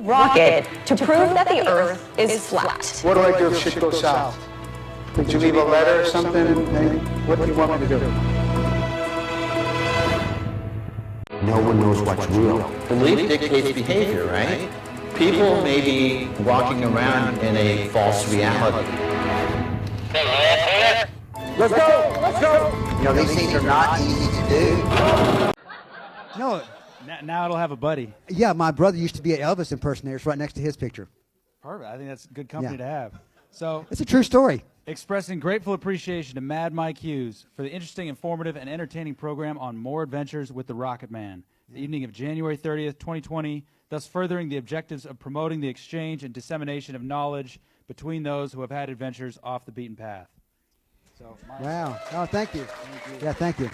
rocket to prove that the Earth is flat. What do I do if shit goes south? Would you leave a letter or something? What do you want me to do? No one knows what's real. Belief dictates behavior, right? People may be walking around in a false reality. Let's go! Let's go! You know, these things are not easy to do. No. Now it'll have a buddy. Yeah, my brother used to be an Elvis impersonator. It's right next to his picture. Perfect. I think that's good company to have. So it's a true story. Expressing grateful appreciation to Mad Mike Hughes for the interesting, informative, and entertaining program on More Adventures with the Rocket Man, the evening of January 30th, 2020, thus furthering the objectives of promoting the exchange and dissemination of knowledge between those who have had adventures off the beaten path. So, wow. Oh, thank you. Thank you. Yeah, thank you.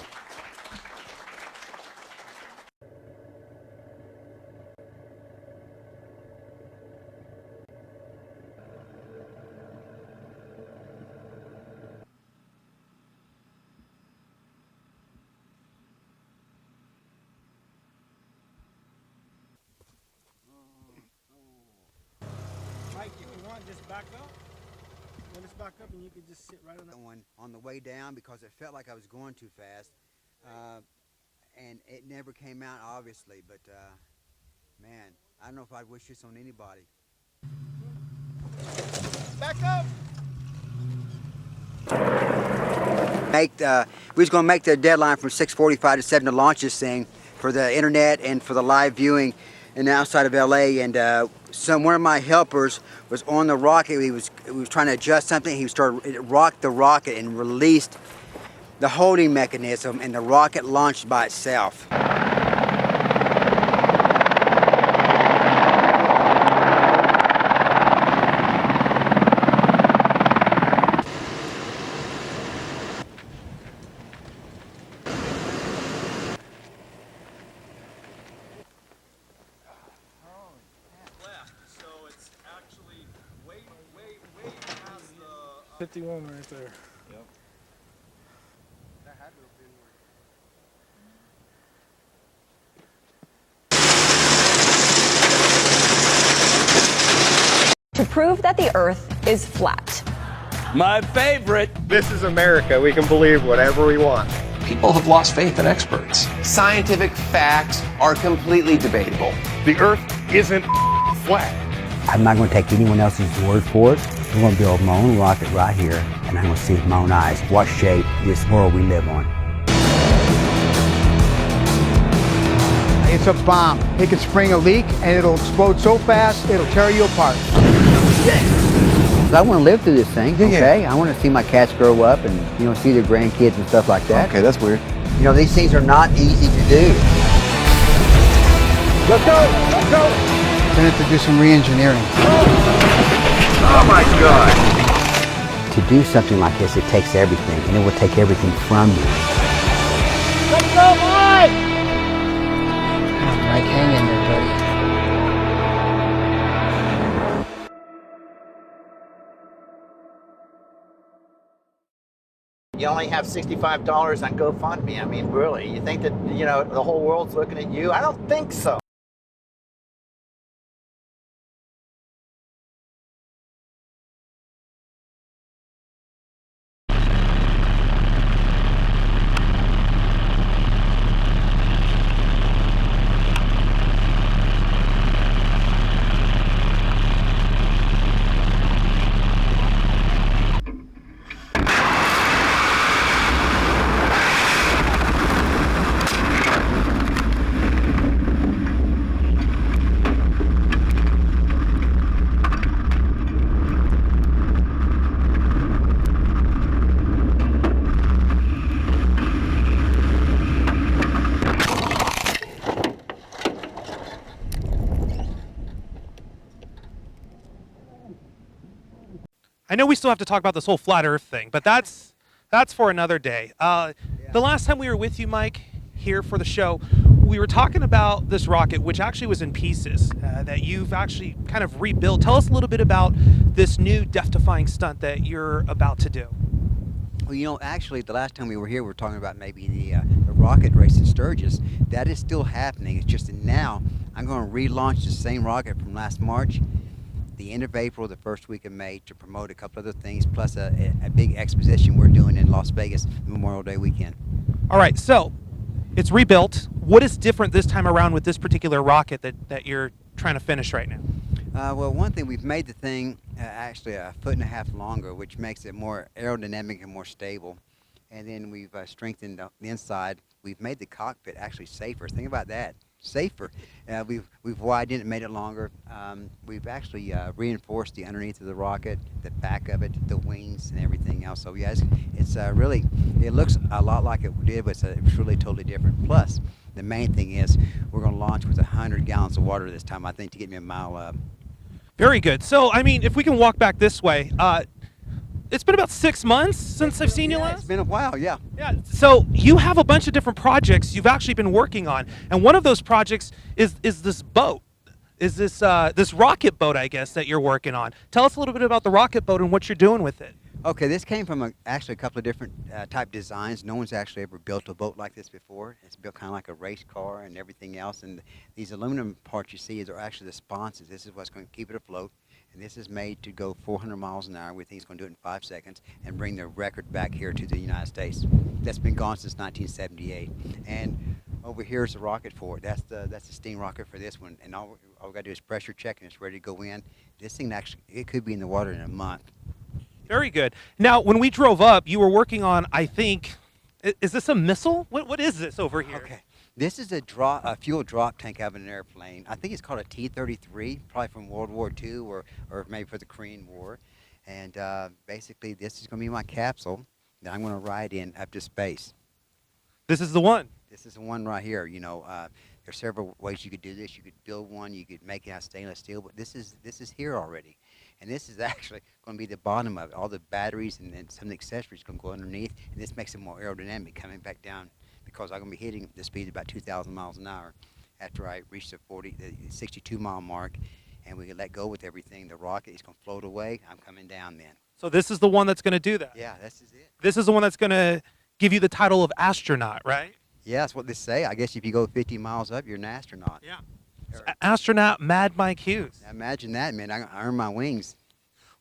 Mike, if you want, just back up. Let us back up and you can just sit right on that one. On the way down because it felt like I was going too fast. And it never came out, obviously. But, man, I don't know if I'd wish this on anybody. Back up! We was going to make the deadline from 6:45 to 7 to launch this thing for the internet and for the live viewing and outside of LA. And one of my helpers was on the rocket. He was trying to adjust something. It rocked the rocket and released the holding mechanism, and the rocket launched by itself. so it's actually way past the 51 right there. Yep. That had to have been To prove that the Earth is flat. My favorite. This is America. We can believe whatever we want. People have lost faith in experts. Scientific facts are completely debatable. The Earth isn't flat. I'm not going to take anyone else's word for it. I'm going to build my own rocket right here, and I'm going to see with my own eyes what shape this world we live on. It's a bomb. It can spring a leak and it'll explode so fast it'll tear you apart. I want to live through this thing, okay? I want to see my cats grow up and, see their grandkids and stuff like that. Okay, that's weird. These things are not easy to do. Let's go! Let's go! Then to do some re-engineering. Oh my God! To do something like this, it takes everything, and it will take everything from you. Let's go, Mike! Mike, hang in there, buddy. You only have $65 on GoFundMe. I mean, really, you think that, the whole world's looking at you? I don't think so. I know we still have to talk about this whole flat Earth thing, but that's for another day. The last time we were with you, Mike, here for the show, we were talking about this rocket, which actually was in pieces, that you've actually kind of rebuilt. Tell us a little bit about this new death-defying stunt that you're about to do. Well, actually, the last time we were here, we were talking about maybe the rocket rocket race in Sturgis. That is still happening. It's just that now I'm going to relaunch the same rocket from last March, the end of April, the first week of May, to promote a couple other things, plus a big exposition we're doing in Las Vegas Memorial Day weekend. All right, so it's rebuilt. What is different this time around with this particular rocket that you're trying to finish right now? Well, one thing, we've made the thing actually 1.5 feet longer, which makes it more aerodynamic and more stable. And then we've strengthened the inside. We've made the cockpit actually safer. Think about that. Safer. We've widened it and made it longer. We've actually reinforced the underneath of the rocket, the back of it, the wings, and everything else. So yeah, it's really, it looks a lot like it did, but it's really totally different. Plus, the main thing is we're going to launch with 100 gallons of water this time, I think, to get me a mile up. Very good. So, I mean, if we can walk back this way, it's been about 6 months since I've seen you last? It's been a while, yeah. Yeah, so you have a bunch of different projects you've actually been working on, and one of those projects is this boat, is this rocket boat, I guess, that you're working on. Tell us a little bit about the rocket boat and what you're doing with it. Okay, this came from actually a couple of different type designs. No one's actually ever built a boat like this before. It's built kind of like a race car and everything else, and these aluminum parts you see are actually the sponsons. This is what's going to keep it afloat. And this is made to go 400 miles an hour. We think it's going to do it in 5 seconds and bring the record back here to the United States. That's been gone since 1978. And over here is the rocket for it. That's the steam rocket for this one. And all we got to do is pressure check and it's ready to go in. This thing actually, it could be in the water in a month. Very good. Now, when we drove up, you were working on, I think, is this a missile? What is this over here? Okay. This is a fuel drop tank out of an airplane. I think it's called a T-33, probably from World War II or maybe for the Korean War. And basically, this is going to be my capsule that I'm going to ride in up to space. This is the one? This is the one right here. You know, there's several ways you could do this. You could build one. You could make it out of stainless steel. But this is here already. And this is actually going to be the bottom of it. All the batteries and then some of the accessories going to go underneath. And this makes it more aerodynamic coming back down, because I'm going to be hitting the speed of about 2,000 miles an hour after I reach the 62-mile mark, and we can let go with everything. The rocket is going to float away. I'm coming down then. So this is the one that's going to do that? Yeah, this is it. This is the one that's going to give you the title of astronaut, right? Yeah, that's what they say. I guess if you go 50 miles up, you're an astronaut. Yeah. Astronaut Mad Mike Hughes. Imagine that, man. I earned my wings.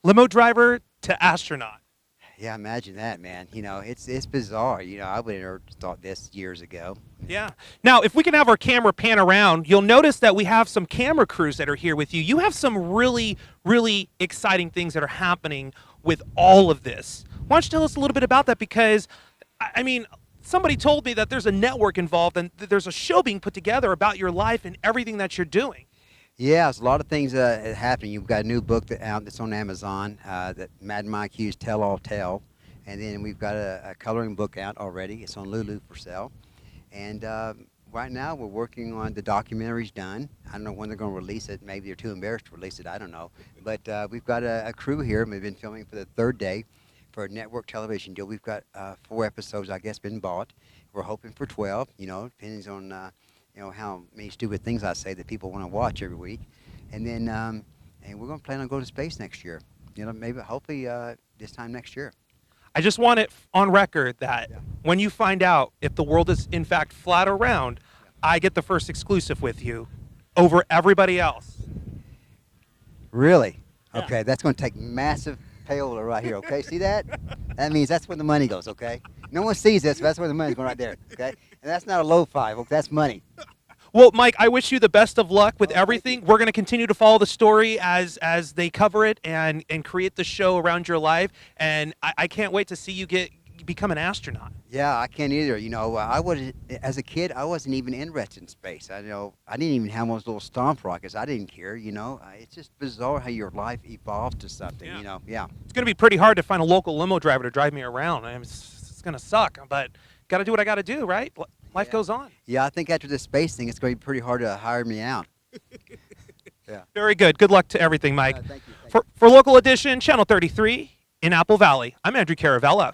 Limo driver to astronaut. Yeah, imagine that, man. You know, it's bizarre. You know, I would have never thought this years ago. Yeah. Now, if we can have our camera pan around, you'll notice that we have some camera crews that are here with you. You have some really, really exciting things that are happening with all of this. Why don't you tell us a little bit about that? Because, I mean, somebody told me that there's a network involved and that there's a show being put together about your life and everything that you're doing. Yeah, there's a lot of things happening. You've got a new book that's on Amazon, that Mad Mike Hughes Tell All Tell. And then we've got a coloring book out already. It's on Lulu for sale. And right now we're working on the documentary's done. I don't know when they're going to release it. Maybe they're too embarrassed to release it. I don't know. But we've got a crew here. We've been filming for the 3rd day for a network television deal. We've got 4 episodes, I guess, been bought. We're hoping for 12, you know, depending on you know, how many stupid things I say that people want to watch every week. And then and we're going to plan on going to space next year. You know, maybe, hopefully this time next year. I just want it on record that when you find out if the world is in fact flat or round, I get the first exclusive with you over everybody else. Really? Yeah. Okay, that's going to take massive payola right here, okay? See that? That means that's where the money goes, okay? No one sees this, but that's where the money's going right there, okay? And that's not a low five, okay? That's money. Well, Mike, I wish you the best of luck with everything. We're going to continue to follow the story as they cover it and create the show around your life. And I can't wait to see you become an astronaut. Yeah, I can't either. You know, as a kid, I wasn't even interested in space. I didn't even have one of those little stomp rockets. I didn't care, you know. It's just bizarre how your life evolved to something, you know. Yeah. It's going to be pretty hard to find a local limo driver to drive me around. I mean, it's going to suck, but got to do what I got to do, right? Life goes on. Yeah, I think after the space thing, it's going to be pretty hard to hire me out. Yeah. Very good. Good luck to everything, Mike. Thank you. For Local Edition, Channel 33 in Apple Valley, I'm Andrew Caravella.